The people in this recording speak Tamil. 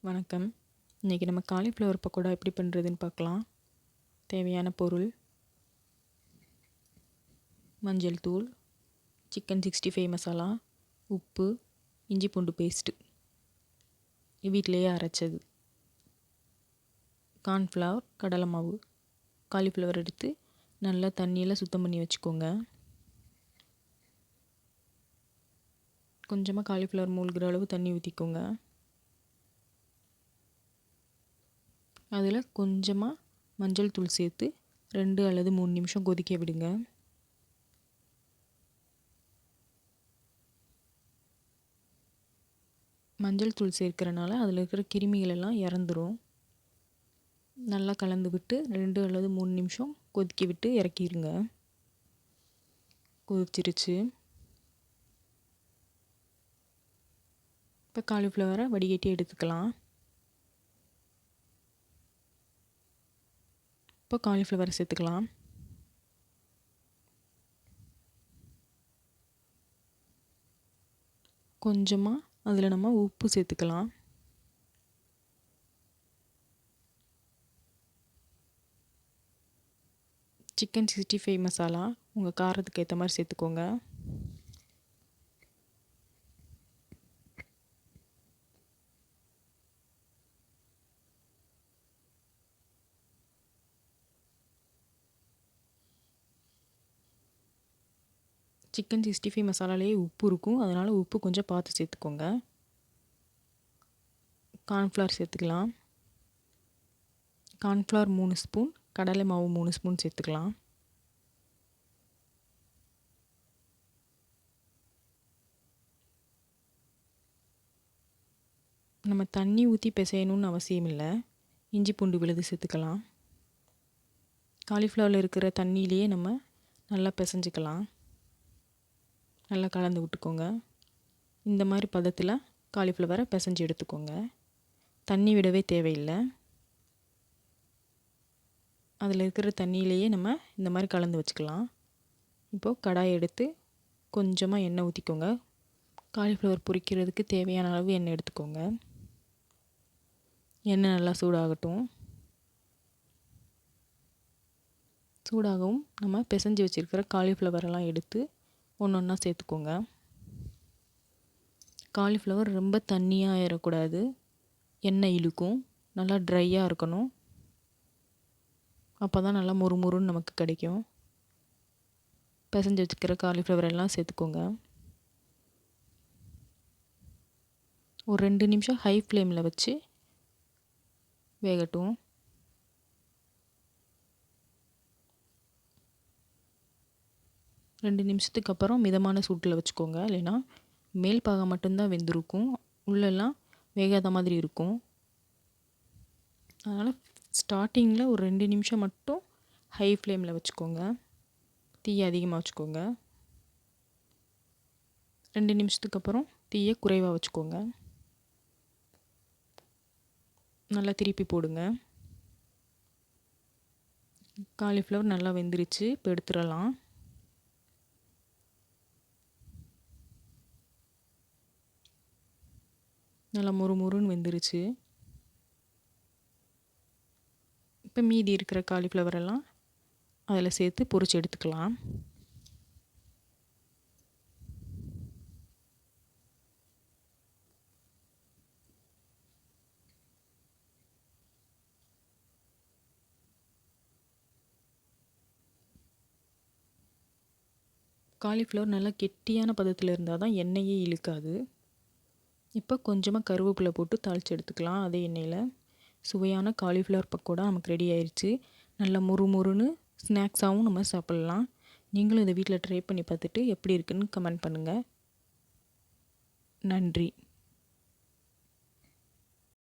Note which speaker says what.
Speaker 1: வணக்கம். இன்றைக்கி நம்ம காலிஃப்ளவர் பக்கோடா எப்படி பண்ணுறதுன்னு பார்க்கலாம். தேவையான பொருள்: மஞ்சள் தூள், சிக்கன் 65 மசாலா, உப்பு, இஞ்சி பூண்டு பேஸ்ட்டு வீட்டிலையே அரைச்சது, கார்ன்ஃப்ளவர், கடலை மாவு. காலிஃப்ளவர் எடுத்து நல்லா தண்ணியில் சுத்தம் பண்ணி வச்சுக்கோங்க. கொஞ்சமாக காலிஃப்ளவர் மூழ்கிற அளவு தண்ணி ஊற்றிக்கோங்க. அதில் கொஞ்சமாக மஞ்சள் தூள் சேர்த்து 2 அல்லது 3 நிமிஷம் கொதிக்க விடுங்க. மஞ்சள் தூள் சேர்க்கிறனால அதில் இருக்கிற கிருமிகள் எல்லாம் இறந்துடும். நல்லா கலந்து விட்டு 2 அல்லது 3 நிமிஷம் கொதிக்க விட்டு இறக்கிடுங்க. கொதிச்சிருச்சு. இப்போ காலிஃப்ளவரை வடிகட்டி எடுத்துக்கலாம். இப்போ காலிஃப்ளவரை சேர்த்துக்கலாம். கொஞ்சமாக அதில் நம்ம உப்பு சேர்த்துக்கலாம். சிக்கன் 65 மசாலா உங்கள் காரத்துக்கு ஏற்ற மாதிரி சேர்த்துக்கோங்க. சிக்கன் 65 மசாலாலேயே உப்பு இருக்கும், அதனால் உப்பு கொஞ்சம் பார்த்து சேர்த்துக்கோங்க. கார்ன்ஃப்ளவர் சேர்த்துக்கலாம். கார்ன்ஃப்ளவர் 3 ஸ்பூன், கடலை மாவு 3 ஸ்பூன் சேர்த்துக்கலாம். நம்ம தண்ணி ஊற்றி பிசையணும்னு அவசியம் இல்லை. இஞ்சி பூண்டு விழுது சேர்த்துக்கலாம். காலிஃப்ளவரில் இருக்கிற தண்ணியிலேயே நம்ம நல்லா பிசைஞ்சிக்கலாம். நல்லா கலந்து விட்டுக்கோங்க. இந்த மாதிரி பதத்தில் காலிஃப்ளவரை பிசைஞ்சு எடுத்துக்கோங்க. தண்ணி விடவே தேவையில்லை. அதில் இருக்கிற தண்ணியிலேயே நம்ம இந்த மாதிரி கலந்து வச்சுக்கலாம். இப்போது கடாயை எடுத்து கொஞ்சமாக எண்ணெய் ஊற்றிக்கோங்க. காலிஃப்ளவர் பொரிக்கிறதுக்கு தேவையான அளவு எண்ணெய் எடுத்துக்கோங்க. எண்ணெய் நல்லா சூடாகட்டும். சூடாகவும் நம்ம பிசைஞ்சு வச்சுருக்கிற காலிஃப்ளவரெல்லாம் எடுத்து ஒன்று ஒன்றா சேர்த்துக்கோங்க. காலிஃப்ளவர் ரொம்ப தண்ணியாக ஆயிடக்கூடாது, எண்ணெய் இழுக்கும். நல்லா ட்ரையாக இருக்கணும். அப்போ தான் நல்லா முறுமுறுன்னு நமக்கு கிடைக்கும். பிசைஞ்சு வச்சுக்கிற காலிஃப்ளவர் எல்லாம் சேர்த்துக்கோங்க. ஒரு 2 நிமிஷம் ஹை ஃப்ளேமில் வச்சு வேகட்டும். ரெண்டு நிமிஷத்துக்கு அப்புறம் மிதமான சூட்டில் வச்சுக்கோங்க. இல்லைன்னா மேல் பாகம் மட்டும்தான் வெந்திருக்கும், உள்ளெல்லாம் வேகாத மாதிரி இருக்கும். அதனால் ஸ்டார்டிங்கில் ஒரு 2 நிமிஷம் மட்டும் ஹை ஃப்ளேமில் வச்சுக்கோங்க. தீயை அதிகமாக வச்சுக்கோங்க. 2 நிமிஷத்துக்கு அப்புறம் தீயை குறைவாக வச்சுக்கோங்க. நல்லா திருப்பி போடுங்க. காலிஃப்ளவர் நல்லா வெந்துருச்சு. இப்போ எடுத்துடலாம். நல்லா முறுமுறுன்னு வெந்துருச்சு. இப்போ மீதி இருக்கிற காலிஃப்ளவர் எல்லாம் அதில் சேர்த்து பொரிச்சு எடுத்துக்கலாம். காலிஃப்ளவர் நல்லா கெட்டியான பதத்தில் இருந்தால் தான் எண்ணெயே இழுக்காது. இப்போ கொஞ்சமாக கருவேப்பிலை போட்டு தாளித்து எடுத்துக்கலாம். அதே எண்ணெயில் சுவையான காலிஃப்ளவர் பக்கோடா நமக்கு ரெடி ஆயிடுச்சு. நல்லா முறுமுறுன்னு ஸ்நாக்ஸாகவும் நம்ம சாப்பிட்லாம். நீங்களும் இதை வீட்டில் ட்ரை பண்ணி பார்த்துட்டு எப்படி இருக்குன்னு கமெண்ட் பண்ணுங்கள். நன்றி.